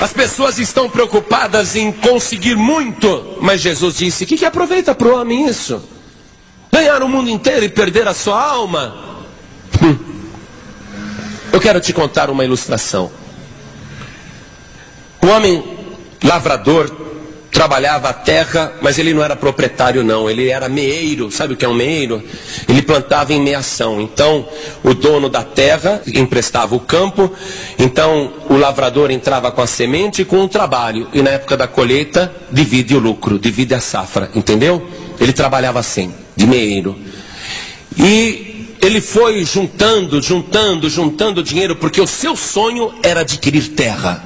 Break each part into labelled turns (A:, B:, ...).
A: As pessoas estão preocupadas em conseguir muito, mas Jesus disse: que aproveita para o homem isso? Ganhar o mundo inteiro e perder a sua alma? Eu quero te contar uma ilustração. O homem lavrador trabalhava a terra, mas ele não era proprietário não, ele era meeiro. Sabe o que é um meeiro? Ele plantava em meação. Então o dono da terra emprestava o campo, então o lavrador entrava com a semente e com o trabalho, e na época da colheita divide o lucro, divide a safra, entendeu? Ele trabalhava assim, de meeiro. E ele foi juntando dinheiro, porque o seu sonho era adquirir terra.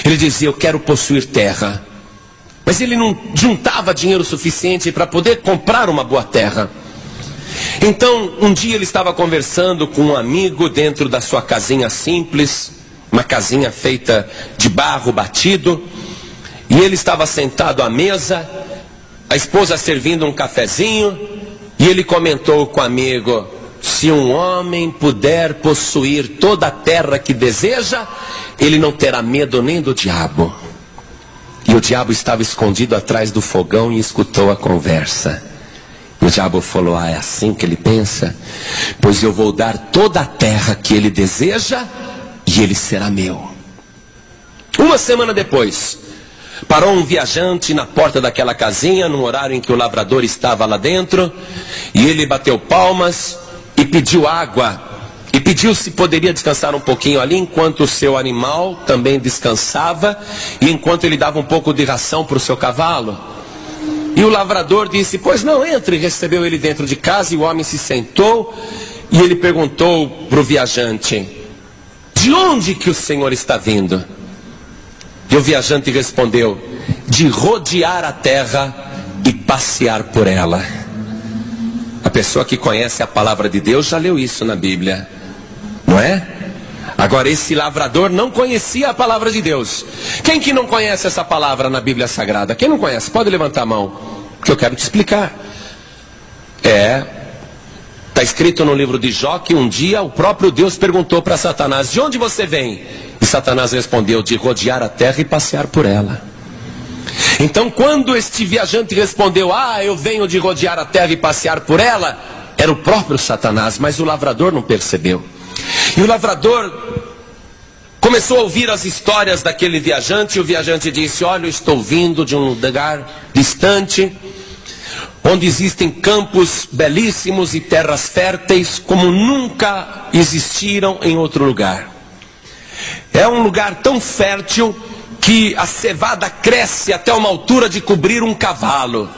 A: Ele dizia: eu quero possuir terra. Mas ele não juntava dinheiro suficiente para poder comprar uma boa terra. Então, um dia ele estava conversando com um amigo dentro da sua casinha simples, uma casinha feita de barro batido, e ele estava sentado à mesa, a esposa servindo um cafezinho, e ele comentou com o amigo: se um homem puder possuir toda a terra que deseja, ele não terá medo nem do diabo. E o diabo estava escondido atrás do fogão e escutou a conversa. E o diabo falou: é assim que ele pensa? Pois eu vou dar toda a terra que ele deseja e ele será meu. Uma semana depois, parou um viajante na porta daquela casinha, num horário em que o lavrador estava lá dentro, e ele bateu palmas e pediu água. E pediu se poderia descansar um pouquinho ali, enquanto o seu animal também descansava, e enquanto ele dava um pouco de ração para o seu cavalo. E o lavrador disse: pois não, entre. E recebeu ele dentro de casa, e o homem se sentou, e ele perguntou para o viajante: de onde que o senhor está vindo? E o viajante respondeu: de rodear a terra e passear por ela. A pessoa que conhece a palavra de Deus já leu isso na Bíblia, não é? Agora, esse lavrador não conhecia a palavra de Deus. Quem que não conhece essa palavra na Bíblia Sagrada? Quem não conhece? Pode levantar a mão, que eu quero te explicar. Está escrito no livro de Jó que um dia o próprio Deus perguntou para Satanás: de onde você vem? E Satanás respondeu: de rodear a terra e passear por ela. Então, quando este viajante respondeu: eu venho de rodear a terra e passear por ela, era o próprio Satanás, mas o lavrador não percebeu. E o lavrador começou a ouvir as histórias daquele viajante, e o viajante disse: olha, eu estou vindo de um lugar distante, onde existem campos belíssimos e terras férteis como nunca existiram em outro lugar. É um lugar tão fértil que a cevada cresce até uma altura de cobrir um cavalo.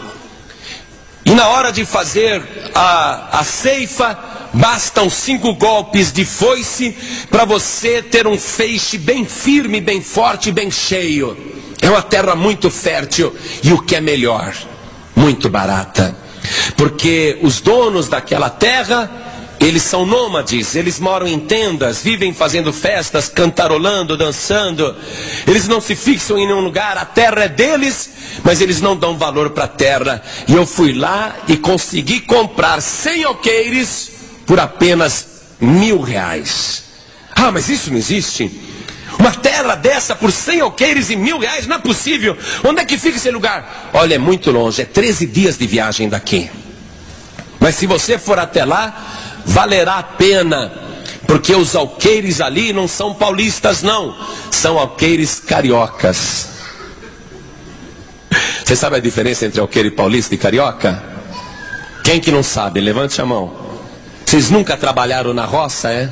A: E na hora de fazer a ceifa, bastam 5 golpes de foice para você ter um feixe bem firme, bem forte, bem cheio. É uma terra muito fértil, e o que é melhor, muito barata. Porque os donos daquela terra, eles são nômades, eles moram em tendas, vivem fazendo festas, cantarolando, dançando. Eles não se fixam em nenhum lugar, a terra é deles, mas eles não dão valor para a terra. E eu fui lá e consegui comprar 100 alqueires por apenas R$1.000. Mas isso não existe. Uma terra dessa por 100 alqueires e R$1.000, não é possível. Onde é que fica esse lugar? Olha, é muito longe, é 13 dias de viagem daqui. Mas se você for até lá, valerá a pena, porque os alqueires ali não são paulistas não, são alqueires cariocas. Você sabe a diferença entre alqueire paulista e carioca? Quem que não sabe? Levante a mão. Vocês nunca trabalharam na roça, é?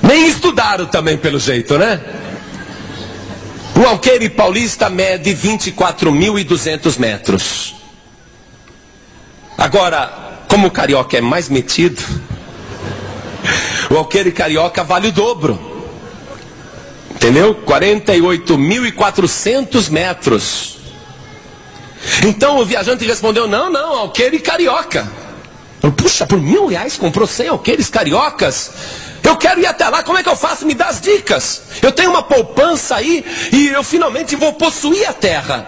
A: Nem estudaram também, pelo jeito, né? O alqueire paulista mede 24.200 metros. Agora, como o carioca é mais metido, o alqueire carioca vale o dobro. Entendeu? 48.400 metros. Então o viajante respondeu: não, alqueire carioca. Puxa, por R$1.000 comprou 100 alqueires cariocas? Eu quero ir até lá, como é que eu faço? Me dá as dicas. Eu tenho uma poupança aí e eu finalmente vou possuir a terra.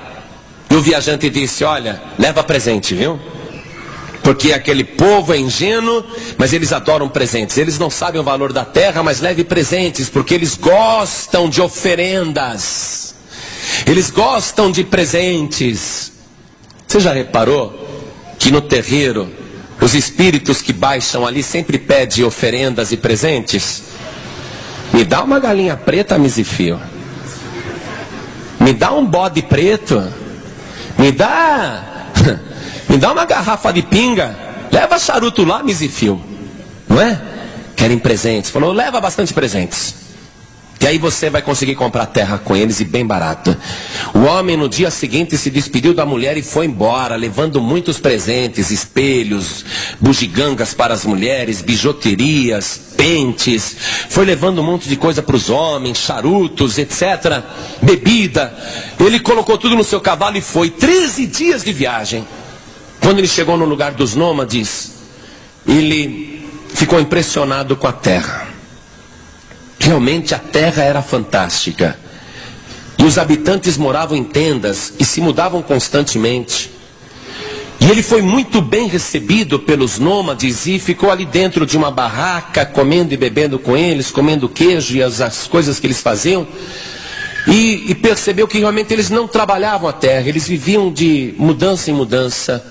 A: E o viajante disse: olha, leva presente, viu? Porque aquele povo é ingênuo, mas eles adoram presentes. Eles não sabem o valor da terra, mas leve presentes, porque eles gostam de oferendas. Eles gostam de presentes. Você já reparou que no terreiro, os espíritos que baixam ali sempre pedem oferendas e presentes? Me dá uma galinha preta, Misifio. Me dá um bode preto. Me dá uma garrafa de pinga. Leva charuto lá, Misifio. Não é? Querem presentes. Falou, leva bastante presentes. E aí você vai conseguir comprar terra com eles e bem barato. O homem no dia seguinte se despediu da mulher e foi embora, levando muitos presentes, espelhos, bugigangas para as mulheres, bijuterias, pentes. Foi levando um monte de coisa para os homens, charutos, etc. Bebida. Ele colocou tudo no seu cavalo e foi. 13 dias de viagem. Quando ele chegou no lugar dos nômades, ele ficou impressionado com a terra. Realmente a terra era fantástica. E os habitantes moravam em tendas e se mudavam constantemente. E ele foi muito bem recebido pelos nômades e ficou ali dentro de uma barraca, comendo e bebendo com eles, comendo queijo e as coisas que eles faziam. E percebeu que realmente eles não trabalhavam a terra, eles viviam de mudança em mudança.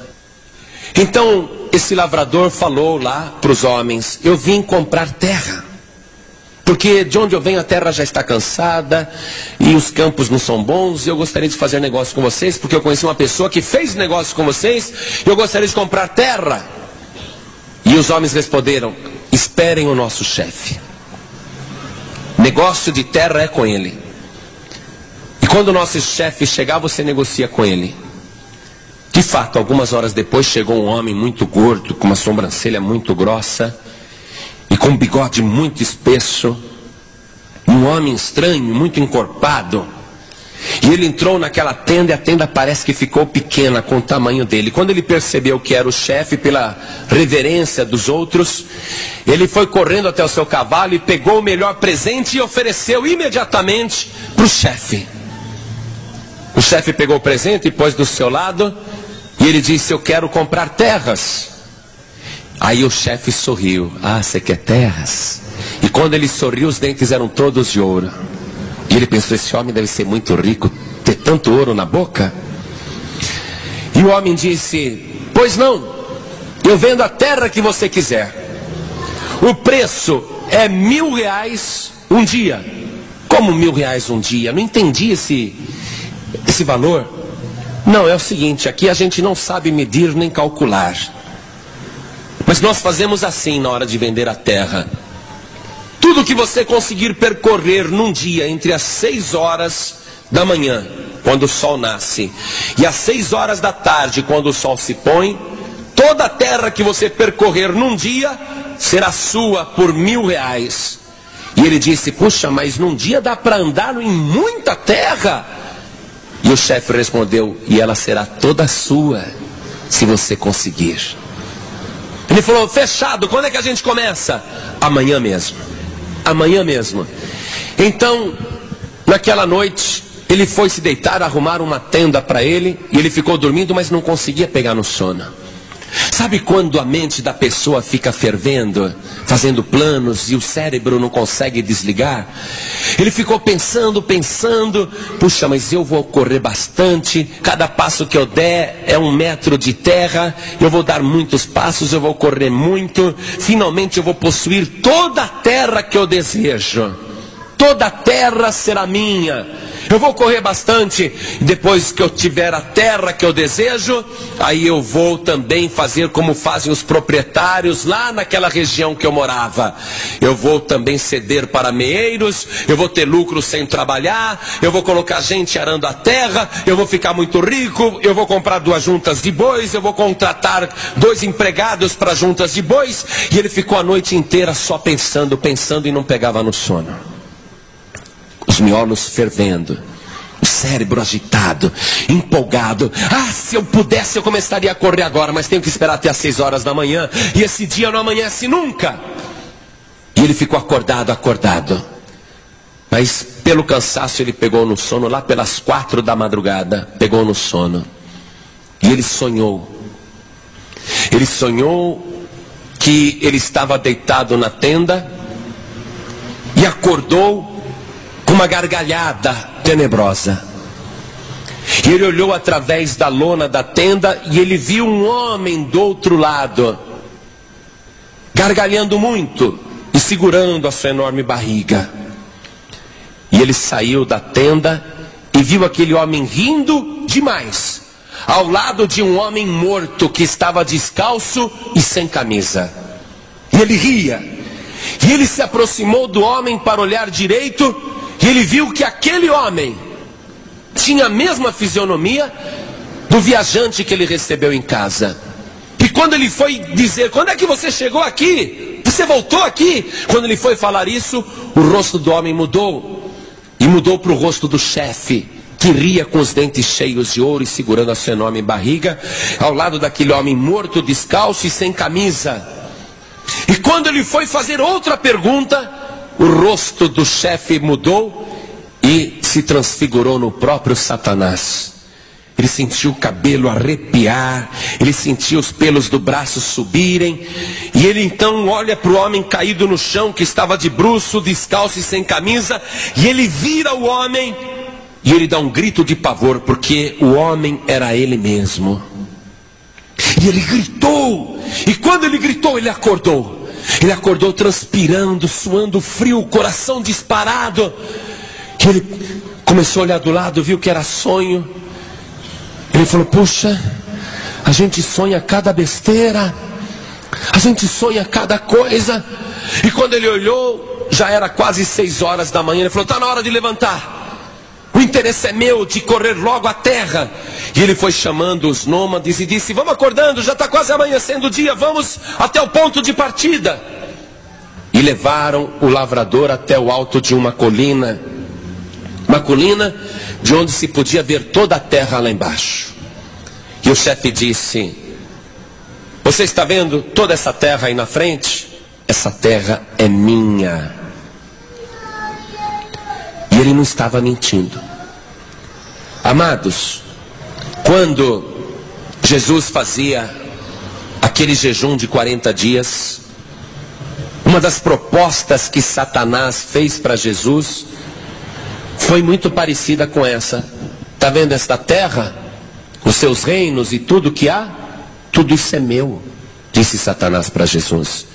A: Então esse lavrador falou lá para os homens, eu vim comprar terra. Porque de onde eu venho a terra já está cansada e os campos não são bons e eu gostaria de fazer negócio com vocês porque eu conheci uma pessoa que fez negócio com vocês e eu gostaria de comprar terra. E os homens responderam, esperem o nosso chefe. Negócio de terra é com ele. E quando o nosso chefe chegar, você negocia com ele. De fato, algumas horas depois chegou um homem muito gordo, com uma sobrancelha muito grossa e com um bigode muito espesso, um homem estranho, muito encorpado. E ele entrou naquela tenda e a tenda parece que ficou pequena com o tamanho dele. Quando ele percebeu que era o chefe, pela reverência dos outros, ele foi correndo até o seu cavalo e pegou o melhor presente e ofereceu imediatamente para o chefe. O chefe pegou o presente e pôs do seu lado e ele disse, eu quero comprar terras. Aí o chefe sorriu. Ah, você quer terras? E quando ele sorriu, os dentes eram todos de ouro. E ele pensou, esse homem deve ser muito rico, ter tanto ouro na boca. E o homem disse, pois não, eu vendo a terra que você quiser. O preço é R$1.000 um dia. Como R$1.000 um dia? Não entendi esse valor. Não, é o seguinte, aqui a gente não sabe medir nem calcular. Mas nós fazemos assim na hora de vender a terra. Tudo que você conseguir percorrer num dia entre as 6 horas da manhã, quando o sol nasce, e as 6 horas da tarde, quando o sol se põe, toda a terra que você percorrer num dia será sua por R$1.000. E ele disse, puxa, mas num dia dá para andar em muita terra. E o chefe respondeu, e ela será toda sua, se você conseguir. Ele falou, fechado, quando é que a gente começa? Amanhã mesmo. Amanhã mesmo. Então, naquela noite, ele foi se deitar, arrumar uma tenda para ele, e ele ficou dormindo, mas não conseguia pegar no sono. Sabe quando a mente da pessoa fica fervendo, fazendo planos, e o cérebro não consegue desligar? Ele ficou pensando, puxa, mas eu vou correr bastante, cada passo que eu der é 1 metro de terra, eu vou dar muitos passos, eu vou correr muito, finalmente eu vou possuir toda a terra que eu desejo. Toda a terra será minha. Eu vou correr bastante. Depois que eu tiver a terra que eu desejo, aí eu vou também fazer como fazem os proprietários lá naquela região que eu morava. Eu vou também ceder para meeiros. Eu vou ter lucro sem trabalhar. Eu vou colocar gente arando a terra. Eu vou ficar muito rico. Eu vou comprar 2 juntas de bois. Eu vou contratar 2 empregados para juntas de bois. E ele ficou a noite inteira só pensando e não pegava no sono. Os miolos fervendo, o cérebro agitado, empolgado. Ah, se eu pudesse eu começaria a correr agora, mas tenho que esperar até as 6 horas da manhã, e esse dia não amanhece nunca. E ele ficou acordado. Mas pelo cansaço ele pegou no sono, lá pelas 4 da madrugada, pegou no sono. E ele sonhou. Ele sonhou que ele estava deitado na tenda e acordou com uma gargalhada tenebrosa. E ele olhou através da lona da tenda e ele viu um homem do outro lado, gargalhando muito e segurando a sua enorme barriga. E ele saiu da tenda e viu aquele homem rindo demais, ao lado de um homem morto que estava descalço e sem camisa. E ele ria. E ele se aproximou do homem para olhar direito, e ele viu que aquele homem tinha a mesma fisionomia do viajante que ele recebeu em casa. E quando ele foi dizer: quando é que você chegou aqui? Você voltou aqui? Quando ele foi falar isso, o rosto do homem mudou. E mudou para o rosto do chefe, que ria com os dentes cheios de ouro e segurando a sua enorme barriga, ao lado daquele homem morto, descalço e sem camisa. E quando ele foi fazer outra pergunta, o rosto do chefe mudou e se transfigurou no próprio Satanás. Ele sentiu o cabelo arrepiar, ele sentiu os pelos do braço subirem, e ele então olha para o homem caído no chão, que estava de bruço, descalço e sem camisa, e ele vira o homem, e ele dá um grito de pavor, porque o homem era ele mesmo. E ele gritou, e quando ele gritou, ele acordou. Ele acordou transpirando, suando frio, o coração disparado. E ele começou a olhar do lado, viu que era sonho. Ele falou: puxa, a gente sonha cada besteira, a gente sonha cada coisa. E quando ele olhou, já era quase 6 horas da manhã. Ele falou: está na hora de levantar. O interesse é meu de correr logo à terra. E ele foi chamando os nômades e disse: vamos acordando, já está quase amanhecendo o dia, vamos até o ponto de partida. E levaram o lavrador até o alto de uma colina de onde se podia ver toda a terra lá embaixo. E o chefe disse: você está vendo toda essa terra aí na frente? Essa terra é minha. E ele não estava mentindo. Amados, quando Jesus fazia aquele jejum de 40 dias, uma das propostas que Satanás fez para Jesus foi muito parecida com essa. Está vendo esta terra? Os seus reinos e tudo que há? Tudo isso é meu, disse Satanás para Jesus.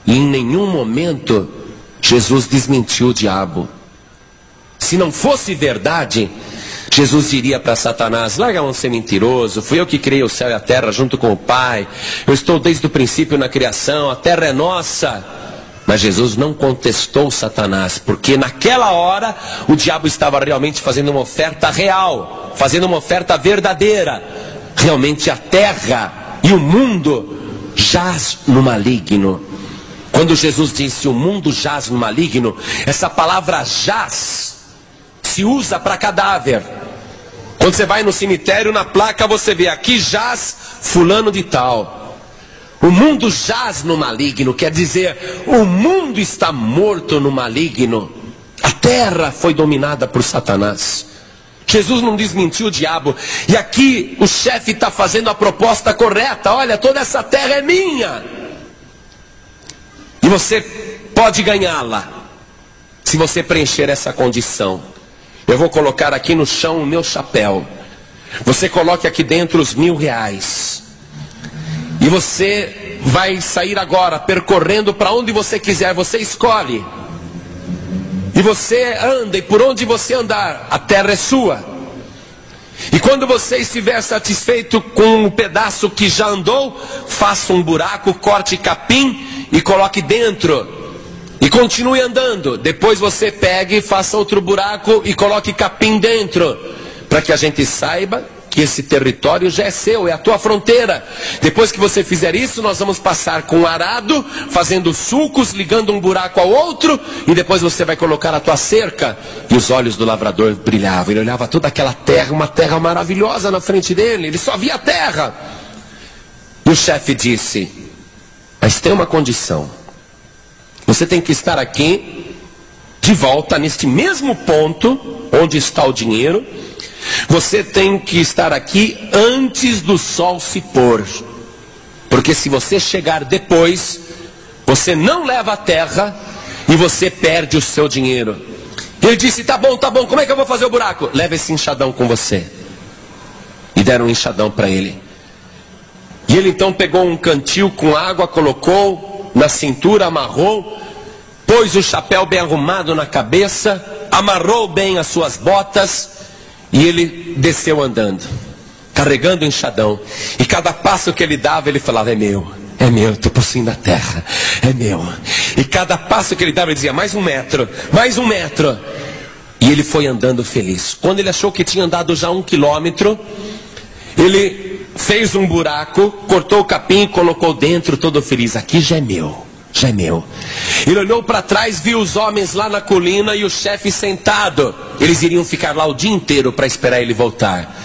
A: E em nenhum momento Jesus desmentiu o diabo. Se não fosse verdade, Jesus diria para Satanás: larga a mão de ser mentiroso, fui eu que criei o céu e a terra junto com o Pai, eu estou desde o princípio na criação, a terra é nossa. Mas Jesus não contestou Satanás, porque naquela hora o diabo estava realmente fazendo uma oferta real, fazendo uma oferta verdadeira. Realmente a terra e o mundo jaz no maligno. Quando Jesus disse o mundo jaz no maligno, essa palavra jaz se usa para cadáver. Quando você vai no cemitério, na placa você vê: aqui jaz fulano de tal. O mundo jaz no maligno, quer dizer, o mundo está morto no maligno. A terra foi dominada por Satanás. Jesus não desmentiu o diabo. E aqui o chefe está fazendo a proposta correta: olha, toda essa terra é minha. E você pode ganhá-la, se você preencher essa condição. Eu vou colocar aqui no chão o meu chapéu. Você coloque aqui dentro os R$1.000. E você vai sair agora percorrendo para onde você quiser. Você escolhe. E você anda, e por onde você andar, a terra é sua. E quando você estiver satisfeito com o pedaço que já andou, faça um buraco, corte capim e coloque dentro. E continue andando. Depois você pegue, faça outro buraco e coloque capim dentro, para que a gente saiba que esse território já é seu, é a tua fronteira. Depois que você fizer isso, nós vamos passar com um arado, fazendo sulcos, ligando um buraco ao outro, e depois você vai colocar a tua cerca. E os olhos do lavrador brilhavam, ele olhava toda aquela terra, uma terra maravilhosa na frente dele, ele só via terra. E o chefe disse: mas tem uma condição, você tem que estar aqui, de volta, neste mesmo ponto, onde está o dinheiro. Você tem que estar aqui antes do sol se pôr. Porque se você chegar depois, você não leva a terra e você perde o seu dinheiro. Ele disse, tá bom, como é que eu vou fazer o buraco? Leva esse enxadão com você. E deram um enxadão para ele. E ele então pegou um cantil com água, colocou na cintura, amarrou, pôs o chapéu bem arrumado na cabeça, amarrou bem as suas botas, e ele desceu andando, carregando o enxadão. E cada passo que ele dava, ele falava, é meu, estou possuindo a terra, é meu. E cada passo que ele dava, ele dizia, mais um metro. E ele foi andando feliz. Quando ele achou que tinha andado já 1 quilômetro, ele fez um buraco, cortou o capim e colocou dentro, todo feliz. Aqui já é meu. Ele olhou para trás, viu os homens lá na colina e o chefe sentado. Eles iriam ficar lá o dia inteiro para esperar ele voltar.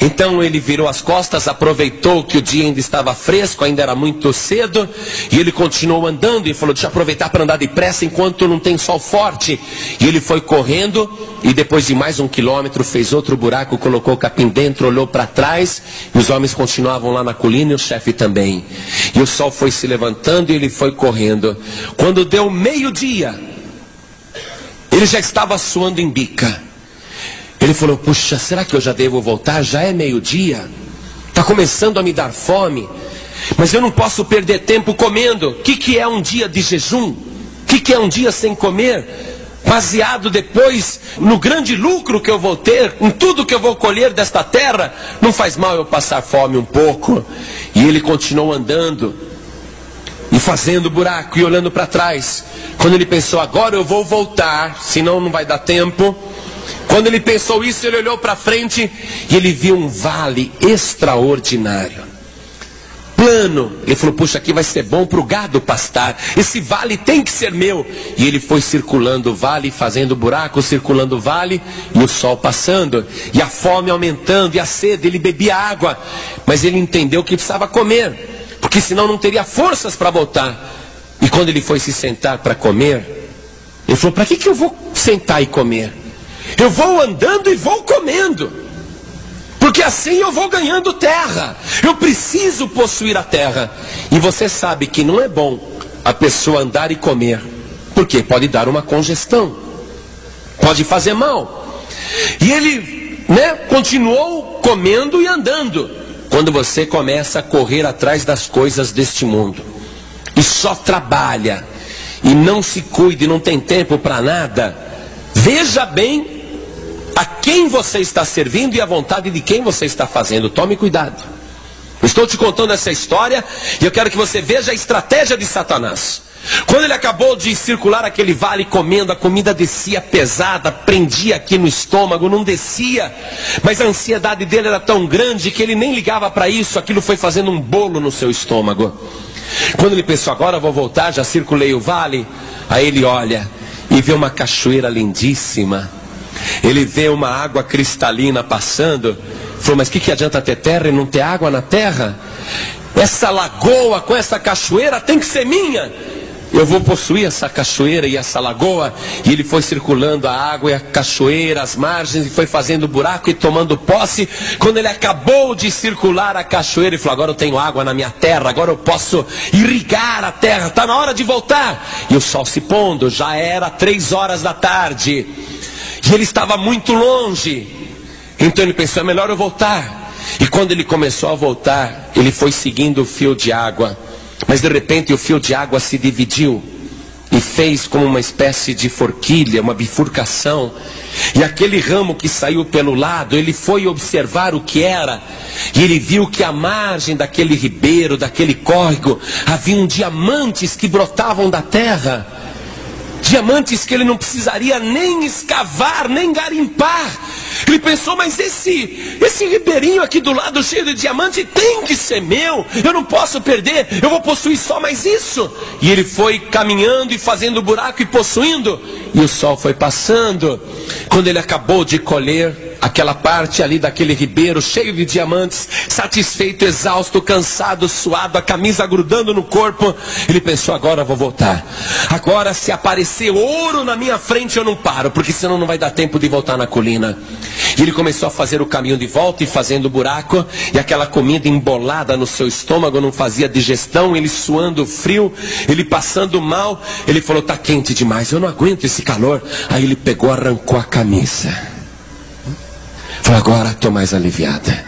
A: Então ele virou as costas, aproveitou que o dia ainda estava fresco, ainda era muito cedo, e ele continuou andando e falou, deixa eu aproveitar para andar depressa enquanto não tem sol forte. E ele foi correndo, e depois de mais 1 quilômetro, fez outro buraco, colocou o capim dentro, olhou para trás, e os homens continuavam lá na colina e o chefe também. E o sol foi se levantando e ele foi correndo. Quando deu meio-dia, ele já estava suando em bica. Ele falou, puxa, será que eu já devo voltar? Já é meio-dia, está começando a me dar fome, mas eu não posso perder tempo comendo. O que é um dia de jejum? O que é um dia sem comer? Baseado depois no grande lucro que eu vou ter, em tudo que eu vou colher desta terra, não faz mal eu passar fome um pouco. E ele continuou andando e fazendo buraco e olhando para trás. Quando ele pensou, agora eu vou voltar, senão não vai dar tempo. Quando ele pensou isso, ele olhou para frente e ele viu um vale extraordinário, plano. Ele falou, puxa, aqui vai ser bom para o gado pastar, esse vale tem que ser meu. E ele foi circulando o vale, fazendo buraco, circulando o vale, e o sol passando, e a fome aumentando, e a sede. Ele bebia água, mas ele entendeu que precisava comer, porque senão não teria forças para voltar. E quando ele foi se sentar para comer, ele falou, para que eu vou sentar e comer? Eu vou andando e vou comendo, porque assim eu vou ganhando terra. Eu preciso possuir a terra. E você sabe que não é bom a pessoa andar e comer, porque pode dar uma congestão, pode fazer mal. E ele, continuou comendo e andando. Quando você começa a correr atrás das coisas deste mundo e só trabalha e não se cuida e não tem tempo para nada, veja bem a quem você está servindo e a vontade de quem você está fazendo. Tome cuidado. Estou te contando essa história e eu quero que você veja a estratégia de Satanás. Quando ele acabou de circular aquele vale comendo, a comida descia pesada, prendia aqui no estômago, não descia. Mas a ansiedade dele era tão grande que ele nem ligava para isso. Aquilo foi fazendo um bolo no seu estômago. Quando ele pensou, agora eu vou voltar, já circulei o vale. Aí ele olha e vê uma cachoeira lindíssima. Ele vê uma água cristalina passando. Falou, mas que adianta ter terra e não ter água na terra? Essa lagoa com essa cachoeira tem que ser minha. Eu vou possuir essa cachoeira e essa lagoa. E ele foi circulando a água e a cachoeira, as margens, e foi fazendo buraco e tomando posse. Quando ele acabou de circular a cachoeira, ele falou, agora eu tenho água na minha terra, agora eu posso irrigar a terra, está na hora de voltar. E o sol se pondo, já era 3 horas da tarde. E ele estava muito longe. Então ele pensou, é melhor eu voltar. E quando ele começou a voltar, ele foi seguindo o fio de água. Mas de repente o fio de água se dividiu e fez como uma espécie de forquilha, uma bifurcação. E aquele ramo que saiu pelo lado, ele foi observar o que era. E ele viu que à margem daquele ribeiro, daquele córrego, haviam diamantes que brotavam da terra. Diamantes que ele não precisaria nem escavar, nem garimpar. Ele pensou, mas esse ribeirinho aqui do lado cheio de diamante tem que ser meu. Eu não posso perder, eu vou possuir só mais isso. E ele foi caminhando e fazendo buraco e possuindo. E o sol foi passando. Quando ele acabou de colher, aquela parte ali daquele ribeiro cheio de diamantes, satisfeito, exausto, cansado, suado, a camisa grudando no corpo, ele pensou: agora eu vou voltar. Agora, se aparecer ouro na minha frente, eu não paro, porque senão não vai dar tempo de voltar na colina. E ele começou a fazer o caminho de volta e fazendo buraco, e aquela comida embolada no seu estômago não fazia digestão, ele suando frio, ele passando mal. Ele falou: tá quente demais, eu não aguento esse calor. Aí ele pegou, arrancou a camisa. Falou: agora estou mais aliviada,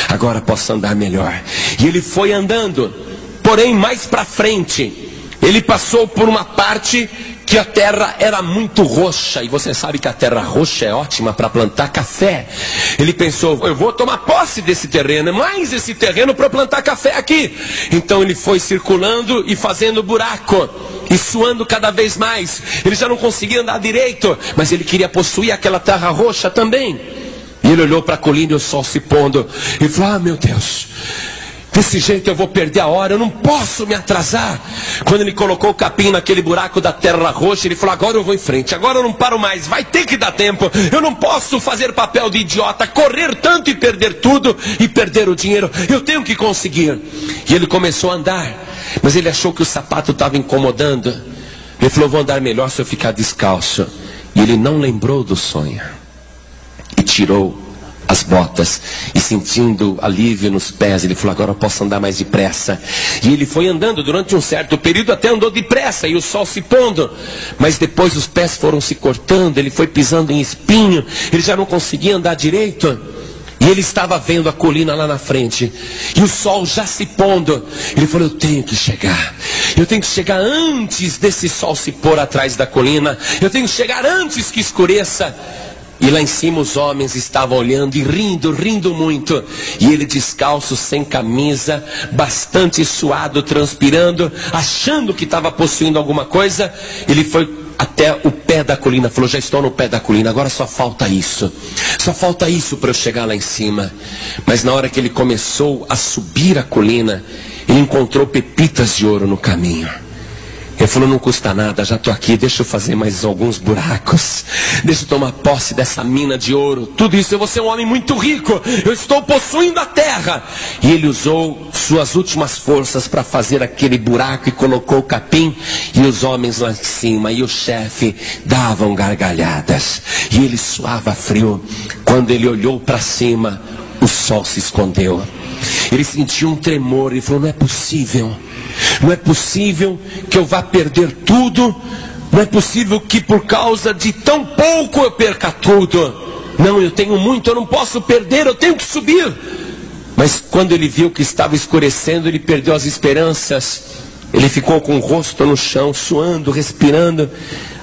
A: agora posso andar melhor. E ele foi andando, porém mais para frente, ele passou por uma parte que a terra era muito roxa, e você sabe que a terra roxa é ótima para plantar café. Ele pensou: eu vou tomar posse desse terreno, mais esse terreno para plantar café aqui. Então ele foi circulando e fazendo buraco, e suando cada vez mais. Ele já não conseguia andar direito, mas ele queria possuir aquela terra roxa também. E ele olhou para a colina e o sol se pondo, e falou: ah, meu Deus, desse jeito eu vou perder a hora, eu não posso me atrasar. Quando ele colocou o capim naquele buraco da terra roxa, ele falou: agora eu vou em frente, agora eu não paro mais, vai ter que dar tempo. Eu não posso fazer papel de idiota, correr tanto e perder tudo, e perder o dinheiro. Eu tenho que conseguir. E ele começou a andar, mas ele achou que o sapato estava incomodando. Ele falou: vou andar melhor se eu ficar descalço. E ele não lembrou do sonho, e tirou as botas, e sentindo alívio nos pés, ele falou: agora eu posso andar mais depressa. E ele foi andando durante um certo período, até andou depressa, e o sol se pondo, mas depois os pés foram se cortando, ele foi pisando em espinho, ele já não conseguia andar direito. E ele estava vendo a colina lá na frente, e o sol já se pondo. Ele falou: eu tenho que chegar antes desse sol se pôr atrás da colina, eu tenho que chegar antes que escureça. E lá em cima os homens estavam olhando e rindo muito. E ele descalço, sem camisa, bastante suado, transpirando, achando que estava possuindo alguma coisa. Ele foi até o pé da colina, falou: já estou no pé da colina, agora só falta isso para eu chegar lá em cima. Mas na hora que ele começou a subir a colina, ele encontrou pepitas de ouro no caminho. Ele falou: não custa nada, já estou aqui, deixa eu fazer mais alguns buracos, deixa eu tomar posse dessa mina de ouro. Tudo isso, eu vou ser um homem muito rico, eu estou possuindo a terra. E ele usou suas últimas forças para fazer aquele buraco e colocou o capim. E os homens lá em cima e o chefe davam gargalhadas, e ele suava frio. Quando ele olhou para cima, o sol se escondeu. Ele sentiu um tremor e falou: não é possível. Não é possível que eu vá perder tudo. Não é possível que por causa de tão pouco eu perca tudo. Não, eu tenho muito, eu não posso perder, eu tenho que subir. Mas quando ele viu que estava escurecendo, ele perdeu as esperanças. Ele ficou com o rosto no chão, suando, respirando.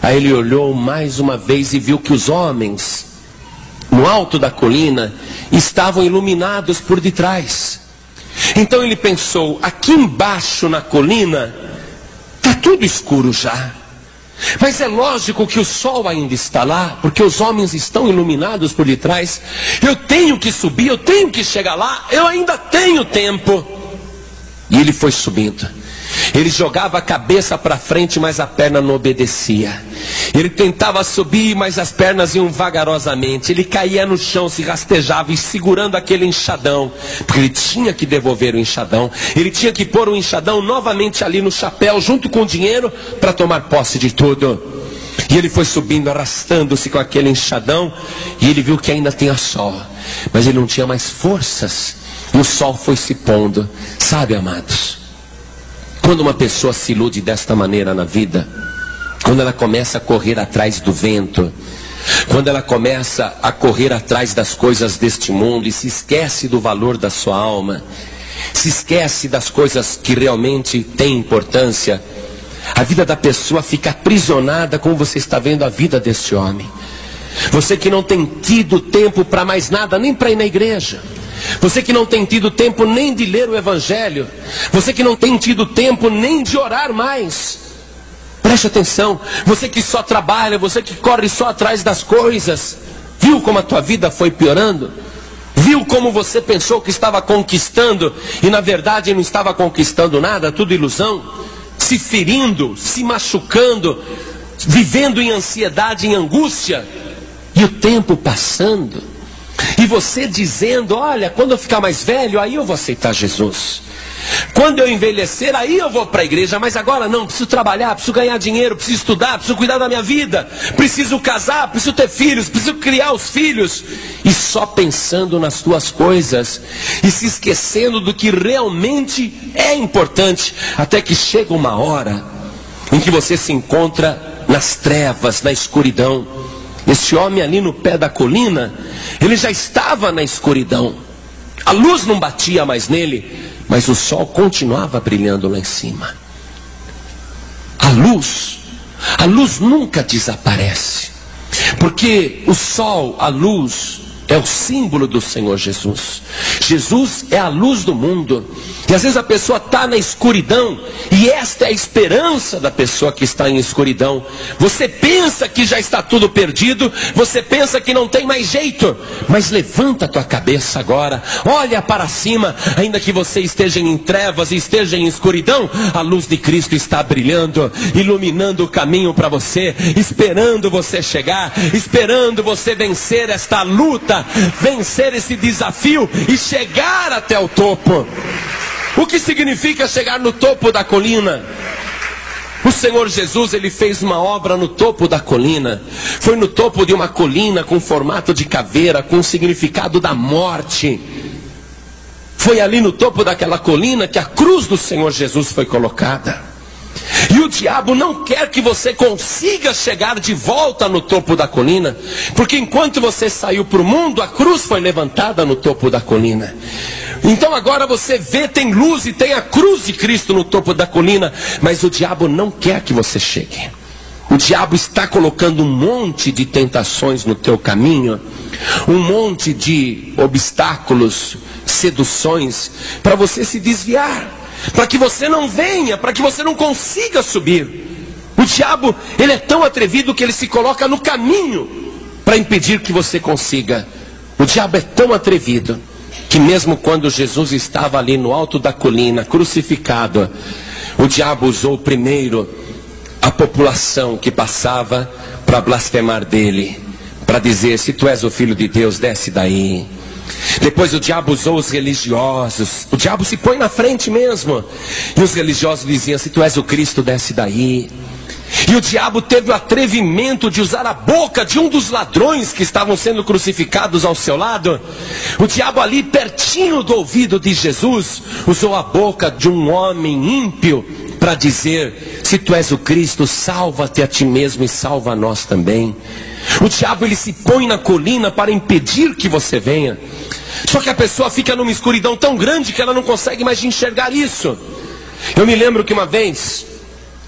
A: Aí ele olhou mais uma vez e viu que os homens no alto da colina estavam iluminados por detrás. Então ele pensou: aqui embaixo na colina está tudo escuro já, mas é lógico que o sol ainda está lá, porque os homens estão iluminados por detrás. Eu tenho que subir, eu tenho que chegar lá, eu ainda tenho tempo. E ele foi subindo. Ele jogava a cabeça para frente, mas a perna não obedecia. Ele tentava subir, mas as pernas iam vagarosamente. Ele caía no chão, se rastejava e segurando aquele enxadão, porque ele tinha que devolver o enxadão. Ele tinha que pôr o enxadão novamente ali no chapéu, junto com o dinheiro, para tomar posse de tudo. E ele foi subindo, arrastando-se com aquele enxadão, e ele viu que ainda tinha sol, mas ele não tinha mais forças. E o sol foi se pondo. Sabe, amados, quando uma pessoa se ilude desta maneira na vida, quando ela começa a correr atrás do vento, quando ela começa a correr atrás das coisas deste mundo e se esquece do valor da sua alma, se esquece das coisas que realmente têm importância, a vida da pessoa fica aprisionada, como você está vendo a vida deste homem. Você que não tem tido tempo para mais nada, nem para ir na igreja. Você que não tem tido tempo nem de ler o Evangelho. Você que não tem tido tempo nem de orar mais. Preste atenção. Você que só trabalha, você que corre só atrás das coisas. Viu como a tua vida foi piorando? Viu como você pensou que estava conquistando e na verdade não estava conquistando nada, tudo ilusão? Se ferindo, se machucando, vivendo em ansiedade, em angústia. E o tempo passando. você dizendo: olha, quando eu ficar mais velho, aí eu vou aceitar Jesus. Quando eu envelhecer, aí eu vou para a igreja. Mas agora não, preciso trabalhar, preciso ganhar dinheiro, preciso estudar, preciso cuidar da minha vida, preciso casar, preciso ter filhos, preciso criar os filhos. E só pensando nas tuas coisas e se esquecendo do que realmente é importante. Até que chega uma hora em que você se encontra nas trevas, na escuridão. Esse homem ali no pé da colina, ele já estava na escuridão. A luz não batia mais nele, mas o sol continuava brilhando lá em cima. A luz nunca desaparece, porque o sol, a luz, é o símbolo do Senhor Jesus. Jesus é a luz do mundo. E às vezes a pessoa está na escuridão, e esta é a esperança da pessoa que está em escuridão. Você pensa que já está tudo perdido, você pensa que não tem mais jeito, mas levanta a tua cabeça agora, olha para cima. Ainda que você esteja em trevas e esteja em escuridão, a luz de Cristo está brilhando, iluminando o caminho para você, esperando você chegar, esperando você vencer esta luta, vencer esse desafio e chegar até o topo. O que significa chegar no topo da colina? O Senhor Jesus, ele fez uma obra no topo da colina. Foi no topo de uma colina com formato de caveira, com o significado da morte. Foi ali no topo daquela colina que a cruz do Senhor Jesus foi colocada. E o diabo não quer que você consiga chegar de volta no topo da colina, porque enquanto você saiu para o mundo, a cruz foi levantada no topo da colina. Então agora você vê, tem luz e tem a cruz de Cristo no topo da colina, mas o diabo não quer que você chegue. O diabo está colocando um monte de tentações no teu caminho, um monte de obstáculos, seduções, para você se desviar, para que você não venha, para que você não consiga subir. O diabo, ele é tão atrevido que ele se coloca no caminho para impedir que você consiga. O diabo é tão atrevido que mesmo quando Jesus estava ali no alto da colina, crucificado, o diabo usou primeiro a população que passava para blasfemar dele, para dizer: se tu és o Filho de Deus, desce daí. Depois o diabo usou os religiosos. O diabo se põe na frente mesmo, e os religiosos diziam: se tu és o Cristo, desce daí. E o diabo teve o atrevimento de usar a boca de um dos ladrões que estavam sendo crucificados ao seu lado. O diabo ali pertinho do ouvido de Jesus usou a boca de um homem ímpio para dizer: se tu és o Cristo, salva-te a ti mesmo e salva a nós também. O diabo, ele se põe na colina para impedir que você venha. Só que a pessoa fica numa escuridão tão grande que ela não consegue mais enxergar isso. Eu me lembro que uma vez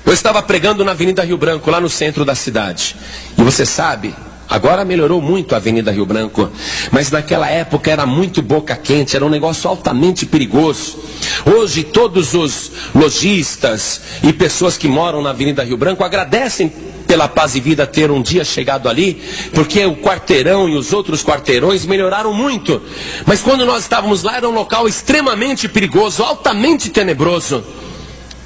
A: eu estava pregando na Avenida Rio Branco, lá no centro da cidade. E você sabe, agora melhorou muito a Avenida Rio Branco, mas naquela época era muito boca quente, era um negócio altamente perigoso. Hoje todos os lojistas e pessoas que moram na Avenida Rio Branco agradecem pela Paz e Vida ter um dia chegado ali, porque o quarteirão e os outros quarteirões melhoraram muito. Mas quando nós estávamos lá, era um local extremamente perigoso, altamente tenebroso.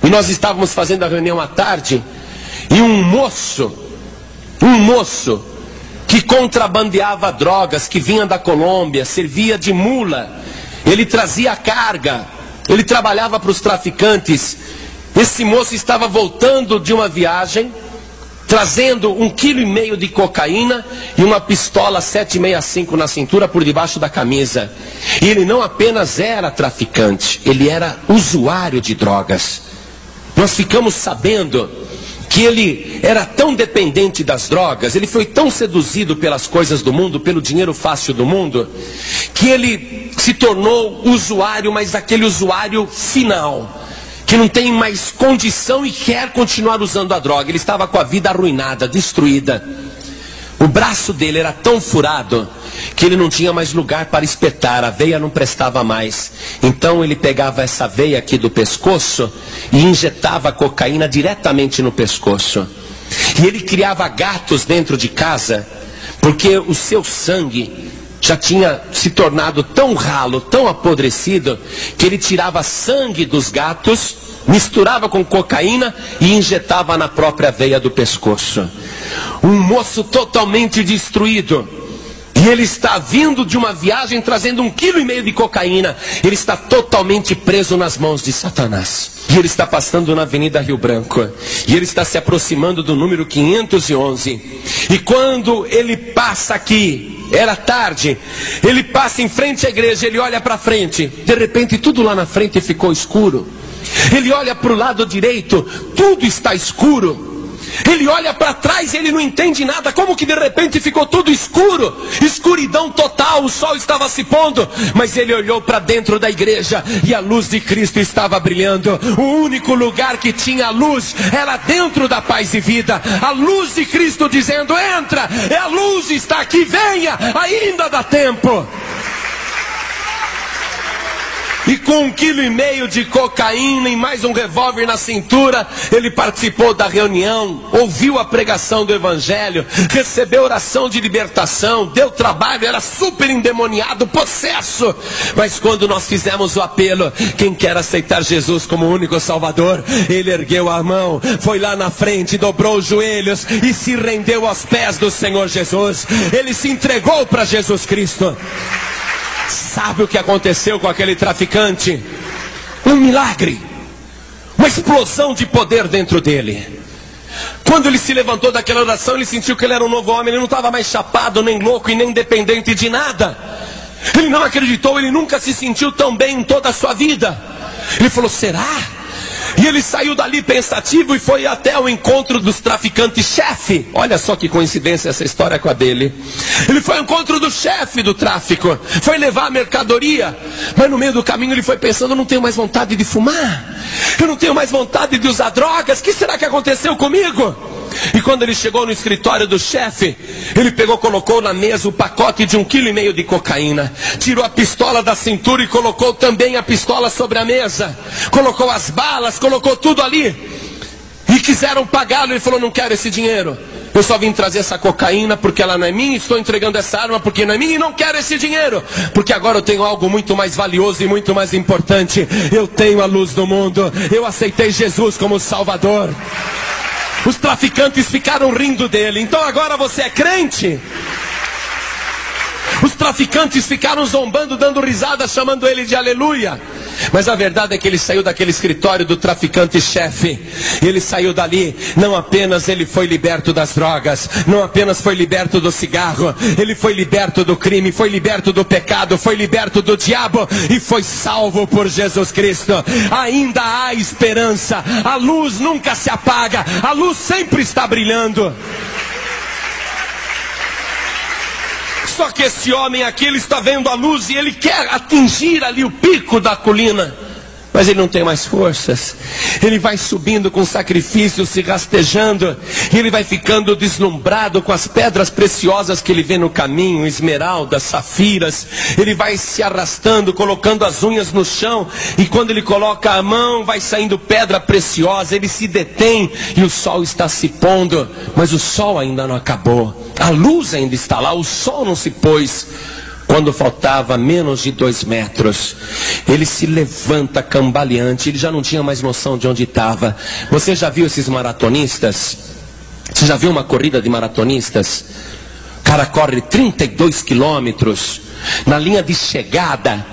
A: E nós estávamos fazendo a reunião à tarde, e um moço que contrabandeava drogas, que vinha da Colômbia, servia de mula, ele trazia carga, ele trabalhava para os traficantes. Esse moço estava voltando de uma viagem, trazendo 1,5 kg de cocaína e uma pistola 7,65 na cintura por debaixo da camisa. E ele não apenas era traficante, ele era usuário de drogas. Nós ficamos sabendo que ele era tão dependente das drogas, ele foi tão seduzido pelas coisas do mundo, pelo dinheiro fácil do mundo, que ele se tornou usuário, mas aquele usuário final, que não tem mais condição e quer continuar usando a droga. Ele estava com a vida arruinada, destruída. O braço dele era tão furado que ele não tinha mais lugar para espetar, a veia não prestava mais. Então ele pegava essa veia aqui do pescoço e injetava a cocaína diretamente no pescoço. E ele criava gatos dentro de casa, porque o seu sangue já tinha se tornado tão ralo, tão apodrecido, que ele tirava sangue dos gatos, misturava com cocaína e injetava na própria veia do pescoço. Um moço totalmente destruído. E ele está vindo de uma viagem trazendo 1,5 kg de cocaína. Ele está totalmente preso nas mãos de Satanás. E ele está passando na Avenida Rio Branco. E ele está se aproximando do número 511. E quando ele passa aqui, era tarde, ele passa em frente à igreja, ele olha para frente. De repente tudo lá na frente ficou escuro. Ele olha para o lado direito, tudo está escuro. Ele olha para trás e ele não entende nada. Como que de repente ficou tudo escuro? Escuridão total, o sol estava se pondo. Mas ele olhou para dentro da igreja e a luz de Cristo estava brilhando. O único lugar que tinha luz era dentro da Paz e Vida. A luz de Cristo dizendo: entra, a luz está aqui, venha, ainda dá tempo. E com 1,5 kg de cocaína e mais um revólver na cintura, ele participou da reunião, ouviu a pregação do evangelho, recebeu oração de libertação, deu trabalho, era super endemoniado, possesso. Mas quando nós fizemos o apelo, quem quer aceitar Jesus como único Salvador, ele ergueu a mão, foi lá na frente, dobrou os joelhos e se rendeu aos pés do Senhor Jesus. Ele se entregou para Jesus Cristo. Sabe o que aconteceu com aquele traficante? Um milagre, uma explosão de poder dentro dele. Quando ele se levantou daquela oração, ele sentiu que ele era um novo homem. Ele não estava mais chapado, nem louco e nem dependente de nada. Ele não acreditou, ele nunca se sentiu tão bem em toda a sua vida. Ele falou: será? E ele saiu dali pensativo e foi até o encontro dos traficantes-chefe. Olha só que coincidência essa história com a dele. Ele foi ao encontro do chefe do tráfico, foi levar a mercadoria. Mas no meio do caminho ele foi pensando: eu não tenho mais vontade de fumar, eu não tenho mais vontade de usar drogas. O que será que aconteceu comigo? E quando ele chegou no escritório do chefe, ele pegou, colocou na mesa o pacote de 1,5 kg de cocaína, tirou a pistola da cintura e colocou também a pistola sobre a mesa, colocou as balas, colocou tudo ali. E quiseram pagá-lo. Ele falou: não quero esse dinheiro, eu só vim trazer essa cocaína porque ela não é minha, estou entregando essa arma porque não é minha, e não quero esse dinheiro, porque agora eu tenho algo muito mais valioso e muito mais importante. Eu tenho a luz do mundo, eu aceitei Jesus como Salvador. Os traficantes ficaram rindo dele. Então agora você é crente? Os traficantes ficaram zombando, dando risada, chamando ele de aleluia. Mas a verdade é que ele saiu daquele escritório do traficante-chefe. Ele saiu dali, não apenas ele foi liberto das drogas, não apenas foi liberto do cigarro, ele foi liberto do crime, foi liberto do pecado, foi liberto do diabo e foi salvo por Jesus Cristo. Ainda há esperança, a luz nunca se apaga, a luz sempre está brilhando. Só que esse homem aqui, ele está vendo a luz e ele quer atingir ali o pico da colina. Mas ele não tem mais forças. Ele vai subindo com sacrifício, se rastejando. E ele vai ficando deslumbrado com as pedras preciosas que ele vê no caminho. Esmeraldas, safiras. Ele vai se arrastando, colocando as unhas no chão. E quando ele coloca a mão, vai saindo pedra preciosa. Ele se detém e o sol está se pondo. Mas o sol ainda não acabou. A luz ainda está lá, o sol não se pôs. Quando faltava menos de 2 metros, ele se levanta cambaleante, ele já não tinha mais noção de onde estava. Você já viu esses maratonistas? Você já viu uma corrida de maratonistas? O cara corre 32 quilômetros, na linha de chegada,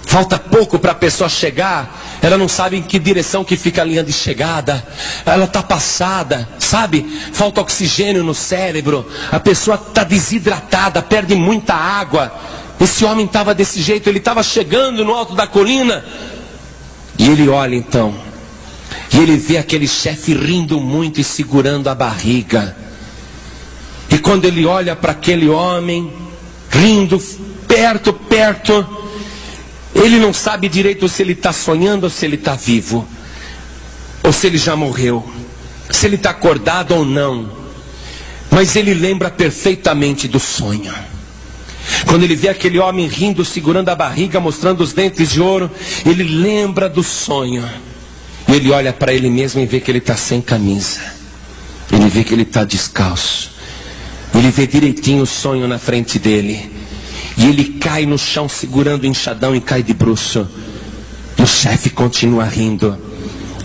A: falta pouco para a pessoa chegar, ela não sabe em que direção que fica a linha de chegada, ela está passada, sabe? Falta oxigênio no cérebro, a pessoa está desidratada, perde muita água. Esse homem estava desse jeito, ele estava chegando no alto da colina, e ele olha então, e ele vê aquele chefe rindo muito e segurando a barriga. E quando ele olha para aquele homem, rindo, perto, ele não sabe direito se ele está sonhando ou se ele está vivo, ou se ele já morreu, se ele está acordado ou não. Mas ele lembra perfeitamente do sonho. Quando ele vê aquele homem rindo, segurando a barriga, mostrando os dentes de ouro, ele lembra do sonho. E ele olha para ele mesmo e vê que ele está sem camisa. Ele vê que ele está descalço. Ele vê direitinho o sonho na frente dele. E ele cai no chão segurando o enxadão e cai de bruço. E o chefe continua rindo.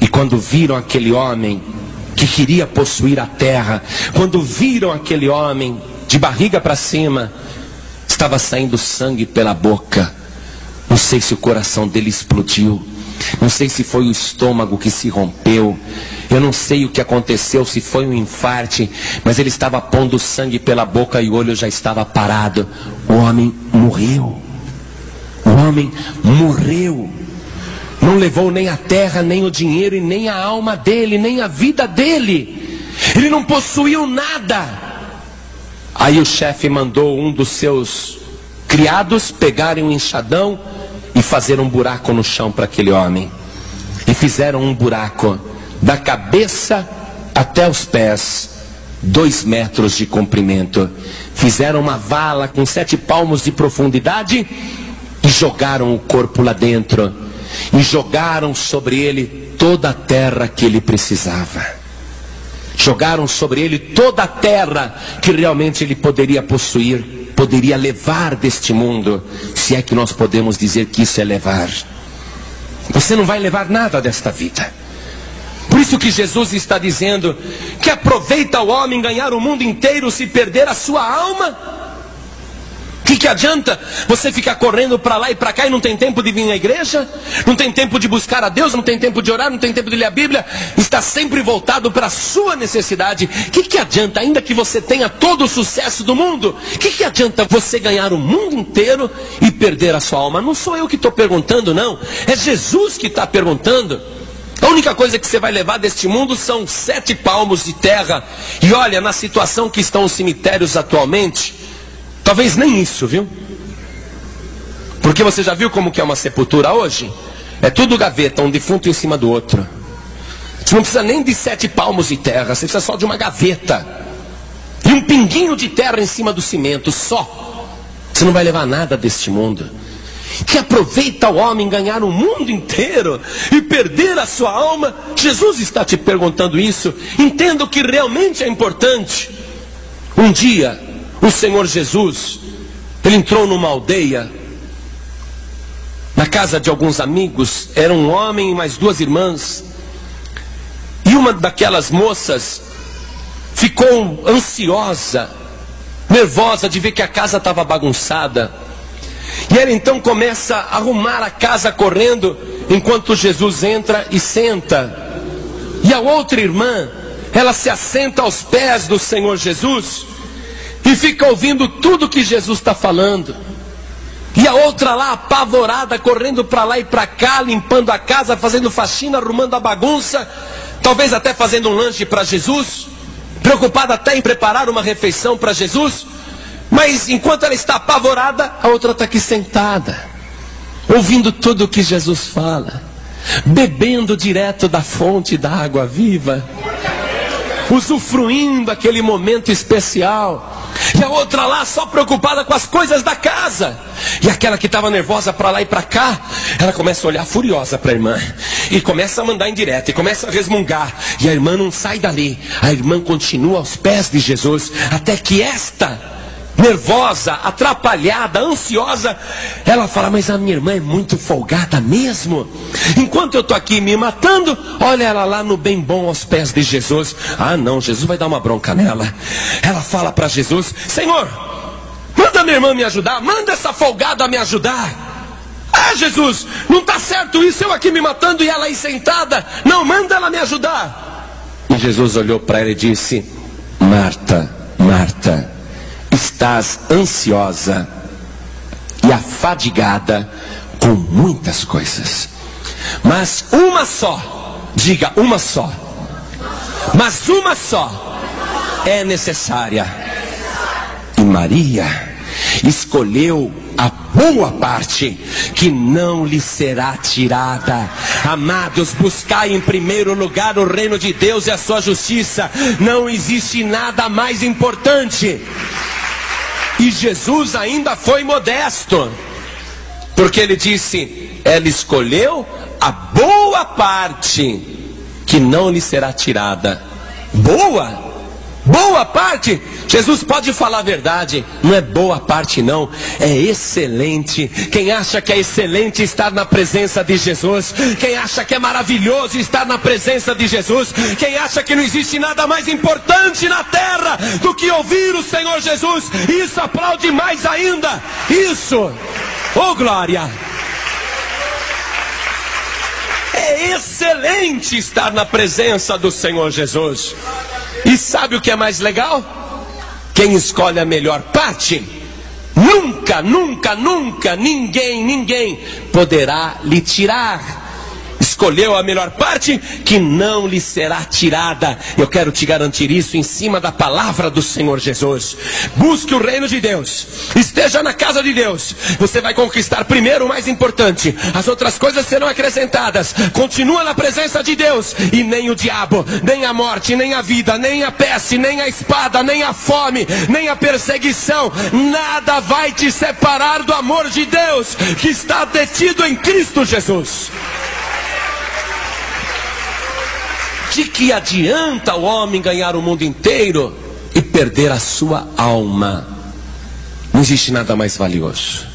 A: E quando viram aquele homem que queria possuir a terra, quando viram aquele homem de barriga para cima, estava saindo sangue pela boca. Não sei se o coração dele explodiu, não sei se foi o estômago que se rompeu, eu não sei o que aconteceu, se foi um infarte, mas ele estava pondo sangue pela boca e o olho já estava parado. O homem morreu. O homem morreu. Não levou nem a terra, nem o dinheiro, e nem a alma dele, nem a vida dele. Ele não possuiu nada. Aí o chefe mandou um dos seus criados pegarem um enxadão e fazer um buraco no chão para aquele homem. E fizeram um buraco da cabeça até os pés, 2 metros de comprimento. Fizeram uma vala com 7 palmos de profundidade e jogaram o corpo lá dentro. E jogaram sobre ele toda a terra que ele precisava. Jogaram sobre ele toda a terra que realmente ele poderia possuir, poderia levar deste mundo, se é que nós podemos dizer que isso é levar. Você não vai levar nada desta vida. Por isso que Jesus está dizendo que aproveita o homem ganhar o mundo inteiro se perder a sua alma. O que adianta você ficar correndo para lá e para cá e não tem tempo de vir à igreja? Não tem tempo de buscar a Deus? Não tem tempo de orar? Não tem tempo de ler a Bíblia? Está sempre voltado para a sua necessidade. O que adianta, ainda que você tenha todo o sucesso do mundo? O que adianta você ganhar o mundo inteiro e perder a sua alma? Não sou eu que estou perguntando, não. É Jesus que está perguntando. A única coisa que você vai levar deste mundo são 7 palmos de terra. E olha, na situação que estão os cemitérios atualmente, talvez nem isso, viu? Porque você já viu como que é uma sepultura hoje? É tudo gaveta, um defunto em cima do outro. Você não precisa nem de 7 palmos de terra, você precisa só de uma gaveta. E um pinguinho de terra em cima do cimento, só. Você não vai levar nada deste mundo. Que aproveita o homem ganhar o mundo inteiro e perder a sua alma? Jesus está te perguntando isso. Entenda o que realmente é importante. Um dia, o Senhor Jesus, ele entrou numa aldeia, na casa de alguns amigos. Era um homem e mais 2 irmãs. E uma daquelas moças ficou ansiosa, nervosa de ver que a casa estava bagunçada. E ela então começa a arrumar a casa correndo, enquanto Jesus entra e senta. E a outra irmã, ela se assenta aos pés do Senhor Jesus e fica ouvindo tudo que Jesus está falando. E a outra lá, apavorada, correndo para lá e para cá, limpando a casa, fazendo faxina, arrumando a bagunça, talvez até fazendo um lanche para Jesus, preocupada até em preparar uma refeição para Jesus. Mas enquanto ela está apavorada, a outra está aqui sentada, ouvindo tudo o que Jesus fala, bebendo direto da fonte da água viva, usufruindo aquele momento especial. E a outra lá só preocupada com as coisas da casa. E aquela que estava nervosa para lá e para cá, ela começa a olhar furiosa para a irmã, e começa a mandar indireta, e começa a resmungar. E a irmã não sai dali. A irmã continua aos pés de Jesus, até que esta, nervosa, atrapalhada, ansiosa, ela fala: mas a minha irmã é muito folgada mesmo. Enquanto eu estou aqui me matando, olha ela lá no bem bom aos pés de Jesus. Ah não, Jesus vai dar uma bronca nela. Ela fala para Jesus: Senhor, manda minha irmã me ajudar, manda essa folgada me ajudar. Ah Jesus, não está certo isso, eu aqui me matando e ela aí sentada. Não, manda ela me ajudar. E Jesus olhou para ela e disse: Marta, Marta, estás ansiosa e afadigada com muitas coisas, mas uma só, diga uma só, mas uma só é necessária. E Maria escolheu a boa parte, que não lhe será tirada. Amados, buscai em primeiro lugar o reino de Deus e a sua justiça. Não existe nada mais importante. E Jesus ainda foi modesto, porque ele disse: ela escolheu a boa parte, que não lhe será tirada. Boa? Boa parte, Jesus pode falar a verdade, não é boa parte não, é excelente. Quem acha que é excelente estar na presença de Jesus, quem acha que é maravilhoso estar na presença de Jesus, quem acha que não existe nada mais importante na terra do que ouvir o Senhor Jesus, isso aplaude mais ainda, isso, oh glória! É excelente estar na presença do Senhor Jesus. E sabe o que é mais legal? Quem escolhe a melhor parte, nunca ninguém poderá lhe tirar. Escolheu a melhor parte que não lhe será tirada. Eu quero te garantir isso em cima da palavra do Senhor Jesus. Busque o reino de Deus, esteja na casa de Deus. Você vai conquistar primeiro o mais importante, as outras coisas serão acrescentadas. Continua na presença de Deus, e nem o diabo, nem a morte, nem a vida, nem a peste, nem a espada, nem a fome, nem a perseguição, nada vai te separar do amor de Deus que está detido em Cristo Jesus. De que adianta o homem ganhar o mundo inteiro e perder a sua alma? Não existe nada mais valioso.